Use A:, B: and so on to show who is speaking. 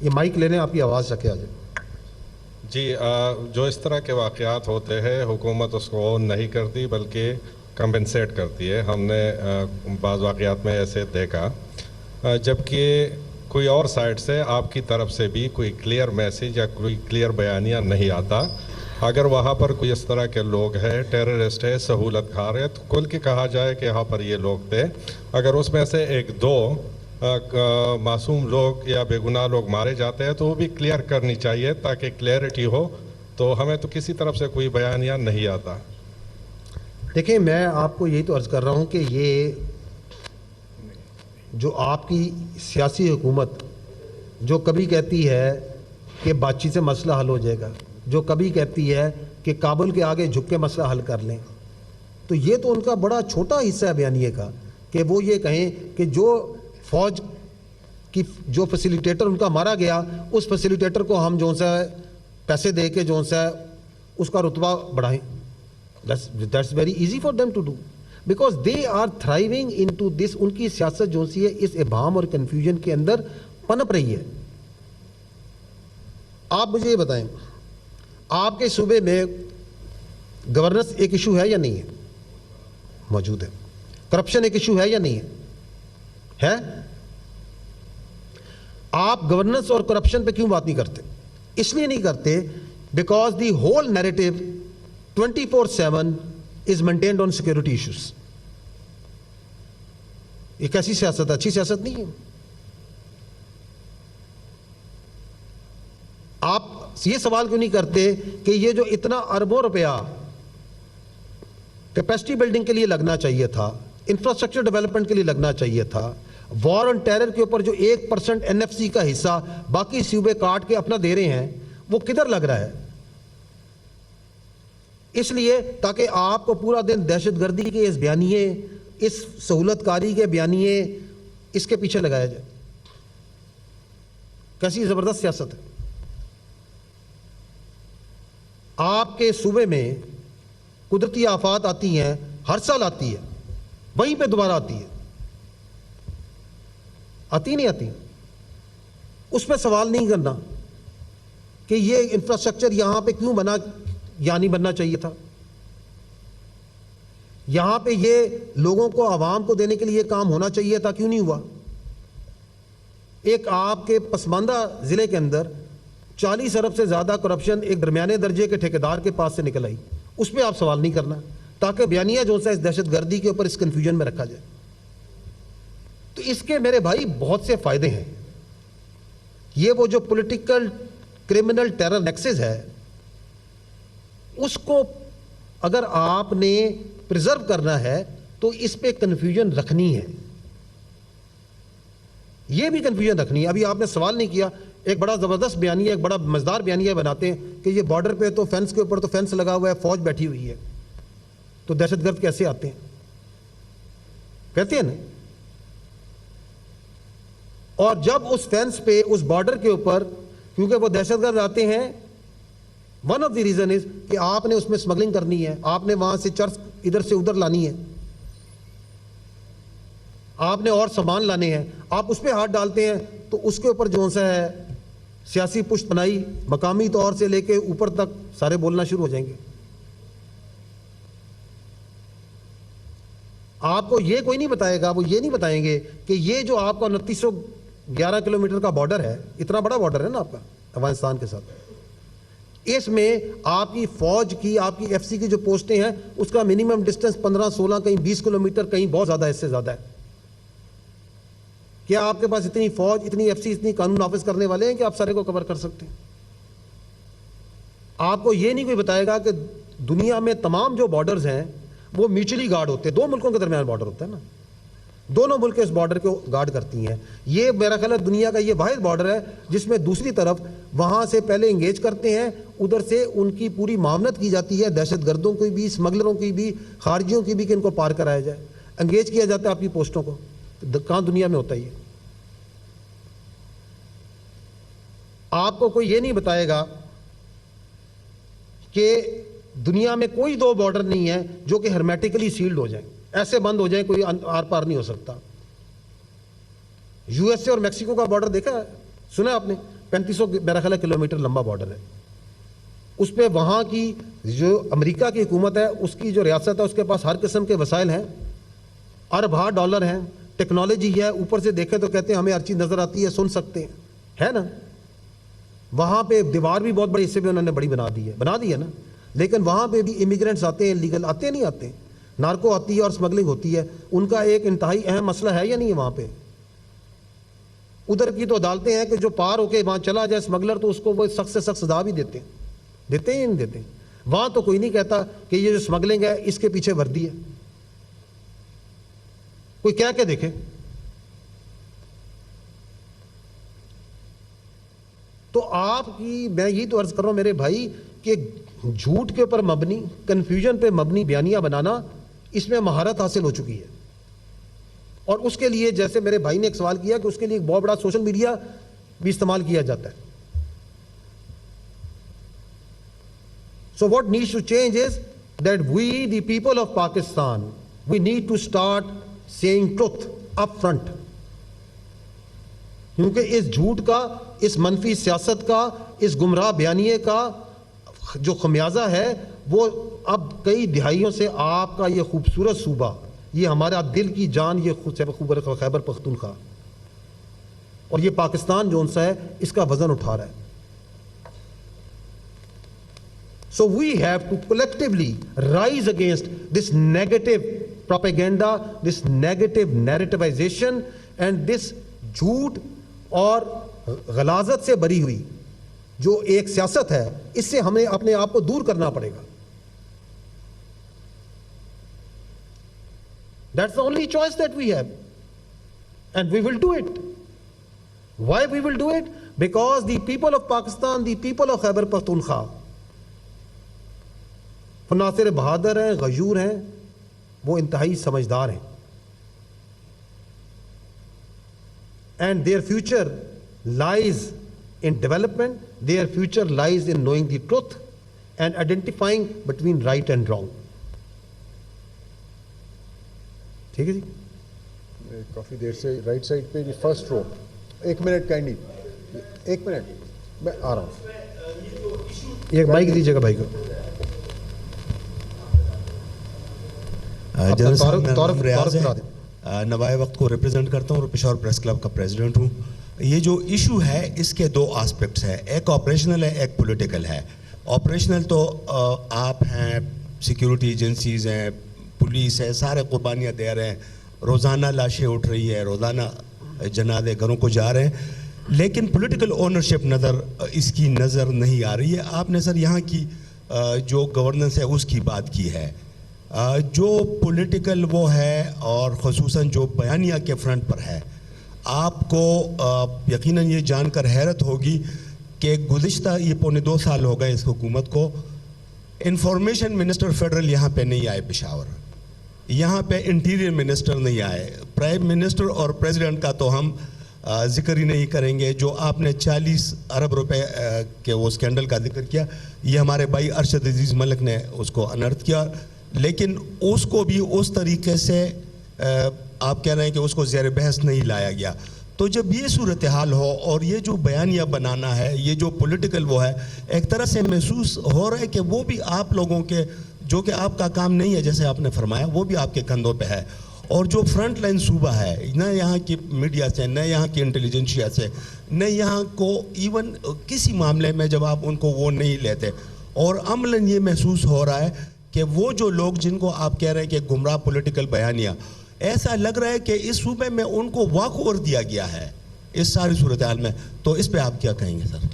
A: ये माइक लेने आपकी आवाज़ सके आ जाए।
B: जी, जो इस तरह के वाक़यात होते हैं हुकूमत उसको नहीं करती बल्कि कंपनसेट करती है। हमने बाज़ वाक़यात में ऐसे देखा, जबकि कोई और साइड से आपकी तरफ से भी कोई क्लियर मैसेज या कोई क्लियर बयानिया नहीं आता। अगर वहाँ पर कोई इस तरह के लोग हैं, टेररिस्ट है, सहूलत खार है, तो खुल के कहा जाए कि यहाँ पर ये लोग थे। अगर उसमें से एक दो मासूम लोग या बेगुनाह लोग मारे जाते हैं तो वो भी क्लियर करनी चाहिए ताकि क्लैरिटी हो। तो हमें तो किसी तरफ से कोई बयानिया नहीं आता।
A: देखिए, मैं आपको यही तो अर्ज़ कर रहा हूँ कि ये जो आपकी सियासी हुकूमत जो कभी कहती है कि बातचीत से मसला हल हो जाएगा, जो कभी कहती है कि काबुल के आगे झुक के मसला हल कर लें, तो ये तो उनका बड़ा छोटा हिस्सा है बयानिए का कि वो ये कहें कि जो फ़ौज की जो फैसिलिटेटर उनका मारा गया, उस फैसिलिटेटर को हम जो सा पैसे दे के जो सा उसका रुतबा बढ़ाएं। That's very easy for them to do because they are thriving into this. उनकी सियासत जो सी है इस इबाम और कन्फ्यूजन के अंदर पनप रही है। आप मुझे ये बताएं, आपके सूबे में गवर्नेंस एक इशू है या नहीं है? मौजूद है। करप्शन एक इशू है या नहीं है? आप गवर्नेंस और करप्शन पे क्यों बात नहीं करते? इसलिए नहीं करते because the whole narrative 24/7 is maintained on security issues. ये कैसी सियासत है? अच्छी सियासत नहीं है। आप ये सवाल क्यों नहीं करते कि ये जो इतना अरबों रुपया कैपेसिटी बिल्डिंग के लिए लगना चाहिए था, इंफ्रास्ट्रक्चर डेवलपमेंट के लिए लगना चाहिए था, वॉर ऑन टेरर के ऊपर जो 1% एनएफसी का हिस्सा बाकी सूबे काट के अपना दे रहे हैं, वो किधर लग रहा है? इसलिए ताकि आपको पूरा दिन दहशतगर्दी के इस बयानिए, इस सहूलतकारी के बयानिए, इसके पीछे लगाया जाए। कैसी जबरदस्त सियासत है। आपके सूबे में कुदरती आफात आती हैं, हर साल आती है, वहीं पे दोबारा आती है, आती नहीं आती? उस पर सवाल नहीं करना कि ये इंफ्रास्ट्रक्चर यहां पे क्यों बना या नहीं बनना चाहिए था, यहां पे ये लोगों को, आवाम को देने के लिए काम होना चाहिए था, क्यों नहीं हुआ? एक आपके पसमानदा जिले के अंदर 40 अरब से ज्यादा करप्शन एक दरमियाने दर्जे के ठेकेदार के पास से निकल आई, उस पर आप सवाल नहीं करना ताकि बयानिया जो सा इस दहशतगर्दी के ऊपर, इस कंफ्यूजन में रखा जाए। तो इसके मेरे भाई बहुत से फायदे हैं। ये वो जो पॉलिटिकल क्रिमिनल टेरर नेक्सस है, उसको अगर आपने प्रिजर्व करना है तो इस पे कंफ्यूजन रखनी है, ये भी कंफ्यूजन रखनी है। अभी आपने सवाल नहीं किया, एक बड़ा जबरदस्त बयानिया, एक बड़ा मजेदार बयानिया बनाते हैं कि ये बॉर्डर पे तो फेंस के ऊपर तो फेंस लगा हुआ है, फौज बैठी हुई है, तो दहशतगर्द कैसे आते हैं? कहते हैं ना। और जब उस फेंस पे, उस बॉर्डर के ऊपर, क्योंकि वो दहशतगर्द आते हैं, one of the reason is कि आपने उसमें स्मगलिंग करनी है, आपने वहां से चर्च इधर से उधर लानी है, आपने और सामान लाने हैं, आप उस पर हाथ डालते हैं तो उसके ऊपर जो सा है सियासी पुष्ट बनाई, मकामी तौर से लेके ऊपर तक सारे बोलना शुरू हो जाएंगे। आपको ये कोई नहीं बताएगा, वो ये नहीं बताएंगे कि ये जो आपका 2911 किलोमीटर का बॉर्डर है, इतना बड़ा बॉर्डर है ना आपका अफगानिस्तान के साथ, इसमें आपकी फौज की, आपकी एफसी की जो पोस्टें हैं, उसका मिनिमम डिस्टेंस 15-16, कहीं 20 किलोमीटर, कहीं बहुत ज्यादा, इससे ज्यादा है। क्या आपके पास इतनी फौज, इतनी एफसी, इतनी कानून नाफिज करने वाले हैं कि आप सारे को कवर कर सकते हैं? आपको यह नहीं कोई बताएगा कि दुनिया में तमाम जो बॉर्डर्स हैं वो म्यूचुअली गार्ड होते हैं। दो मुल्कों के दरमियान बॉर्डर होता है ना, दोनों मुल्क इस बॉर्डर को गार्ड करती हैं। ये मेरा ख्याल है दुनिया का ये वाहिद बॉर्डर है जिसमें दूसरी तरफ वहां से पहले इंगेज करते हैं, उधर से उनकी पूरी मामनत की जाती है, दहशतगर्दों की भी, स्मगलरों की भी, खारजियों की भी, कि इनको पार कराया जाए, इंगेज किया जाता है आपकी पोस्टों को। कहां दुनिया में होता है ये? आपको कोई ये नहीं बताएगा कि दुनिया में कोई दो बॉर्डर नहीं है जो कि हर्मेटिकली सील्ड हो जाए, ऐसे बंद हो जाए कोई आर पार नहीं हो सकता। यूएसए और मैक्सिको का बॉर्डर देखा है, सुना आपने? 3500 मेरा ख्याल है किलोमीटर लंबा बॉर्डर है। उस पर वहाँ की जो अमेरिका की हुकूमत है, उसकी जो रियासत है, उसके पास हर किस्म के वसाइल हैं, अरब डॉलर हैं, टेक्नोलॉजी है, ऊपर से देखें तो कहते हैं हमें हर चीज़ नज़र आती है, सुन सकते हैं, है ना। वहाँ पे दीवार भी बहुत बड़ी, इससे भी उन्होंने बड़ी बना दी है ना। लेकिन वहाँ पे भी इमिग्रेंट्स आते हैं, लीगल आते नहीं आते, नार्को आती है और स्मगलिंग होती है। उनका एक इंतहाई अहम मसला है या नहीं है वहाँ पे। उधर की तो अदालतें हैं कि जो पार होके वहाँ चला जाए स्मगलर, तो उसको वो सख्त से सख्त सजा भी देते हैं या नहीं देते। वहाँ तो कोई नहीं कहता कि ये जो स्मगलिंग है इसके पीछे वर्दी है, कोई क्या के देखे। तो आपकी मैं यही तो अर्ज कर रहा हूं मेरे भाई कि झूठ के ऊपर मबनी, कंफ्यूजन पे मबनी बयानियां बनाना, इसमें महारत हासिल हो चुकी है। और उसके लिए जैसे मेरे भाई ने एक सवाल किया कि उसके लिए एक बहुत बड़ा सोशल मीडिया भी इस्तेमाल किया जाता है। So what needs to change is that we the people of Pakistan, we need to start saying truth up front. क्योंकि इस झूठ का, इस मनफी सियासत का, इस गुमराह बयानिए का जो खमियाजा है वो अब कई दिहाइयों से आपका ये खूबसूरत सूबा, ये हमारा दिल की जान, ये खैबर पख्तूनख्वा और ये पाकिस्तान जो सा है, इसका वजन उठा रहा है। So we have to collectively rise against this negative propaganda, this negative narrativisation and this झूठ और गलाजत से भरी हुई जो एक सियासत है, इससे हमें अपने आप को दूर करना पड़ेगा। That's the only choice that we have, and we will do it. Why we will do it? Because the people of Pakistan, the people of Khyber Pakhtunkhwa, Nasir बहादुर हैं, गयूर हैं, वो इंतहाई समझदार हैं, and their future lies in development, their future lies in knowing the truth and identifying between right and wrong. ठीक है जी।
C: काफ़ी देर से राइट साइड पे first row, 1 minute kindly, 1 minute मैं आ रहा हूँ।
A: एक माइक दीजिएगा भाई को।
D: जनरल साहब, मेरा नाम रियाज है, नवाए वक्त को रिप्रेजेंट करता हूँ और पेशावर प्रेस क्लब का प्रेसिडेंट हूँ। ये जो इशू है इसके 2 एस्पेक्ट्स हैं, एक ऑपरेशनल है, एक पॉलिटिकल है। ऑपरेशनल तो आप हैं, सिक्योरिटी एजेंसीज हैं, पुलिस है, सारे कुर्बानियाँ दे रहे हैं, रोज़ाना लाशें उठ रही है, रोज़ाना जनाजे घरों को जा रहे हैं, लेकिन पॉलिटिकल ओनरशिप इसकी नज़र नहीं आ रही है। आपने सर यहाँ की जो गवर्नेंस है उसकी बात की है, जो पॉलिटिकल वो है और ख़ुसूसन जो बयानिया के फ्रंट पर है, आपको यकीनन ये जानकर हैरत होगी कि गुज़िश्ता ये 2.25 साल हो गए इस हुकूमत को, इंफॉर्मेशन मिनिस्टर फेडरल यहाँ पे नहीं आए पेशावर, यहाँ पे इंटीरियर मिनिस्टर नहीं आए, प्राइम मिनिस्टर और प्रेसिडेंट का तो हम जिक्र ही नहीं करेंगे। जो आपने 40 अरब रुपए के वो स्कैंडल का जिक्र किया, ये हमारे भाई अरशद अजीज़ मलिक ने उसको अनर्थ किया, लेकिन उसको भी उस तरीके से आप कह रहे हैं कि उसको ज़ेर बहस नहीं लाया गया। तो जब ये सूरत हाल हो और ये जो बयानिया बनाना है, ये जो पॉलिटिकल वो है, एक तरह से महसूस हो रहा है कि वो भी आप लोगों के, जो कि आपका काम नहीं है जैसे आपने फरमाया, वो भी आपके कंधों पे है। और जो फ्रंट लाइन सूबा है, न यहाँ की मीडिया से, न यहाँ की इंटेलिजेंसिया से, न यहाँ को इवन किसी मामले में जब आप उनको वो नहीं लेते, और अमलन ये महसूस हो रहा है कि वो जो लोग जिनको आप कह रहे हैं कि गुमराह पॉलिटिकल बयानिया, ऐसा लग रहा है कि इस सूबे में उनको वॉक ओवर दिया गया है इस सारी सूरत हाल में। तो इस पे आप क्या कहेंगे सर?